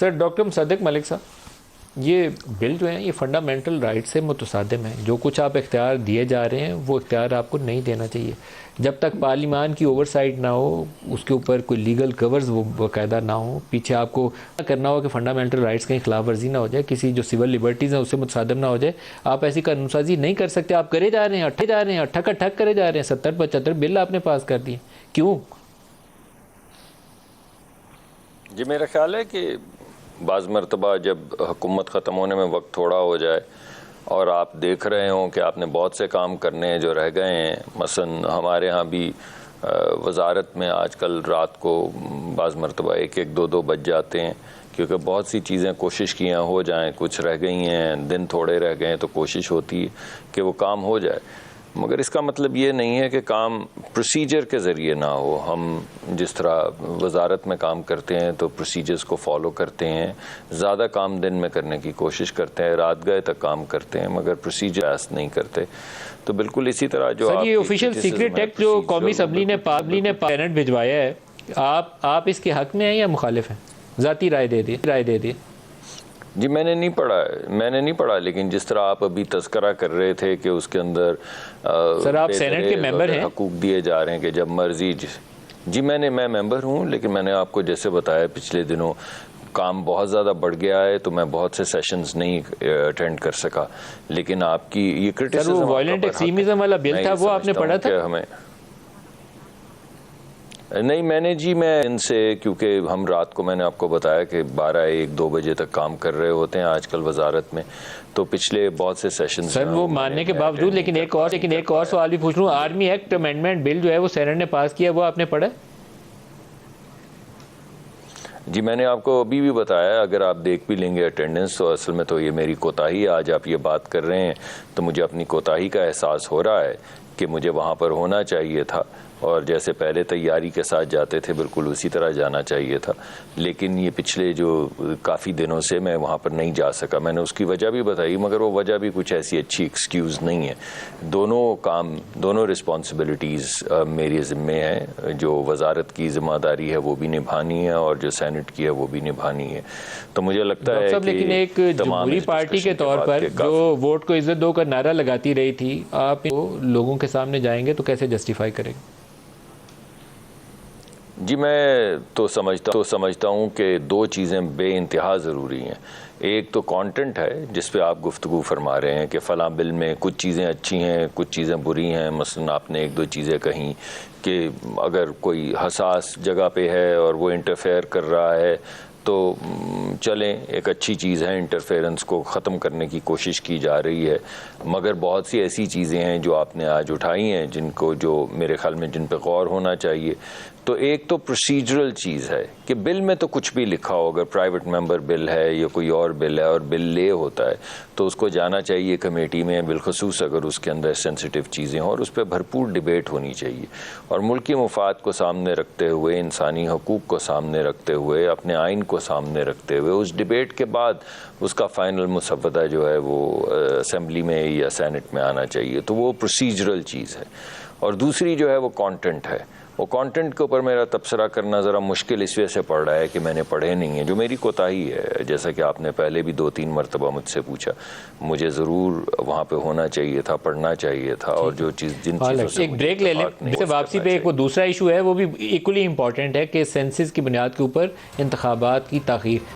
Sir doctor مصدق ملک صاحب، یہ بل جو ہیں یہ فنڈامنٹل رائٹ سے متصادم ہے. جو کچھ آپ اختیار دیے جا رہے ہیں وہ اختیار آپ کو نہیں دینا چاہیے. جب تک پارلیمان کی اوور سائٹ نہ ہو، اس کے اوپر کوئی لیگل کورز وہ باقاعدہ نہ ہو، پیچھے آپ کو کرنا ہو کہ فنڈامنٹل رائٹس کی خلاف ورزی نہ ہو جائے، کسی جو سول لبرٹیز ہیں اس سے متصادم نہ ہو جائے، آپ ایسی قانون سازی نہیں کر سکتے. آپ کرے جا رہے ہیں، ٹھک کرے جا رہے ہیں. 70-75 بل آپ نے پاس کر دیے. کیوں؟ جی میرا خیال ہے کہ بعض مرتبہ جب حکومت ختم ہونے میں وقت تھوڑا ہو جائے اور آپ دیکھ رہے ہوں کہ آپ نے بہت سے کام کرنے ہیں جو رہ گئے ہیں، مثلا ہمارے ہاں بھی وزارت میں آج کل رات کو بعض مرتبہ 1-1 2-2 بج جاتے ہیں، کیونکہ بہت سی چیزیں کوشش کیاں ہو جائیں، کچھ رہ گئی ہیں، دن تھوڑے رہ گئے ہیں، تو کوشش ہوتی ہے کہ وہ کام ہو جائے. مگر اس کا مطلب یہ نہیں ہے کہ کام پروسیجر کے ذریعے نہ ہو. ہم جس طرح وزارت میں کام کرتے ہیں تو پروسیجرز کو فالو کرتے ہیں، زیادہ کام دن میں کرنے کی کوشش کرتے ہیں، رات گئے تک کام کرتے ہیں، مگر پروسیجر ایسا نہیں کرتے. تو بالکل اسی طرح جو سر یہ آفیشیل سیکریٹ ایکٹ جو قومی اسمبلی نے سینیٹ بھجوایا ہے، آپ اس کے حق میں ہیں یا مخالف ہیں؟ ذاتی رائے دے دی. جی میں نے نہیں پڑھا لیکن جس طرح آپ ابھی تذکرہ کر رہے تھے کہ اس کے اندر سر آپ سینیٹ کے ممبر ہیں، حقوق دیے جا رہے ہیں کہ جب مرضی. جی میں ممبر ہوں، لیکن میں نے آپ کو جیسے بتایا پچھلے دنوں کام بہت زیادہ بڑھ گیا ہے تو میں بہت سے سیشنز نہیں اٹینڈ کر سکا. لیکن آپ کی یہ کرٹیسزم، سر وہ وائلنٹ ایکسٹریمزم والا بل تھا وہ آپ نے پڑھا تھا؟ نہیں میں ان سے، کیونکہ ہم رات کو میں نے آپ کو بتایا کہ 12-1-2 بجے تک کام کر رہے ہوتے ہیں آج کل وزارت میں، تو پچھلے بہت سے سیشنز سر وہ ماننے کے باوجود لیکن ایک اور سوال بھی پوچھ لوں. آرمی ایکٹ امینڈمنٹ بل جو ہے وہ سینیٹ نے پاس کیا، وہ آپ نے پڑھا؟ جی میں نے آپ کو ابھی بھی بتایا، اگر آپ دیکھ بھی لیں گے اٹینڈنس، تو اصل میں تو یہ میری کوتاہی ہے. آج آپ یہ بات کر رہے ہیں تو مجھے اپنی کوتاہی کا احساس ہو رہا ہے کہ مجھے وہاں پر ہونا چاہیے تھا، اور جیسے پہلے تیاری کے ساتھ جاتے تھے بالکل اسی طرح جانا چاہیے تھا. لیکن یہ پچھلے جو کافی دنوں سے میں وہاں پر نہیں جا سکا. میں نے اس کی وجہ بھی بتائی، مگر وہ وجہ بھی کچھ ایسی اچھی ایکسکیوز نہیں ہے. دونوں رسپانسبلٹیز میری ذمے ہیں. جو وزارت کی ذمہ داری ہے وہ بھی نبھانی ہے، اور جو سینٹ کی ہے وہ بھی نبھانی ہے. تو مجھے لگتا ہے کہ لیکن ایک جمہوری پارٹی کے طور پر جو ووٹ کو عزت دو کا نعرہ لگاتی رہی تھی، آپ لوگوں کے سامنے جائیں گے تو کیسے جسٹیفائی کریں گے؟ جی میں تو سمجھتا ہوں کہ 2 چیزیں بے انتہا ضروری ہیں. ایک تو کانٹینٹ ہے جس پہ آپ گفتگو فرما رہے ہیں کہ فلاں بل میں کچھ چیزیں اچھی ہیں، کچھ چیزیں بری ہیں. مثلا آپ نے 1-2 چیزیں کہیں کہ اگر کوئی حساس جگہ پہ ہے اور وہ انٹرفیئر کر رہا ہے تو چلیں، ایک اچھی چیز ہے، انٹرفیئرنس کو ختم کرنے کی کوشش کی جا رہی ہے. مگر بہت سی ایسی چیزیں ہیں جو آپ نے آج اٹھائی ہیں جو میرے خیال میں جن پہ غور ہونا چاہیے. تو ایک تو پروسیجرل چیز ہے کہ بل میں تو کچھ بھی لکھا ہو، اگر پرائیویٹ ممبر بل ہے یا کوئی اور بل ہے اور بل لے ہوتا ہے تو اس کو جانا چاہیے کمیٹی میں، بالخصوص اگر اس کے اندر سینسٹیو چیزیں ہوں، اور اس پہ بھرپور ڈیبیٹ ہونی چاہیے. اور ملکی مفاد کو سامنے رکھتے ہوئے، انسانی حقوق کو سامنے رکھتے ہوئے، اپنے آئین کو سامنے رکھتے ہوئے، اس ڈیبیٹ کے بعد اس کا فائنل مسودہ جو ہے وہ اسمبلی میں یا سینٹ میں آنا چاہیے. تو وہ پروسیجرل چیز ہے. اور دوسری جو ہے وہ کانٹینٹ ہے. وہ کانٹینٹ کے اوپر میرا تبصرہ کرنا ذرا مشکل اس وجہ سے پڑ رہا ہے کہ میں نے پڑھے نہیں ہیں، جو میری کوتاہی ہے. جیسا کہ آپ نے پہلے بھی 2-3 مرتبہ مجھ سے پوچھا، مجھے ضرور وہاں پہ ہونا چاہیے تھا، پڑھنا چاہیے تھا. اور جن چیزوں سے ایک بریک لے لیں، واپسی پہ ایک وہ دوسرا ایشو ہے وہ بھی ایکولی امپورٹنٹ ہے کہ سینسس کی بنیاد کے اوپر انتخابات کی تاخیر.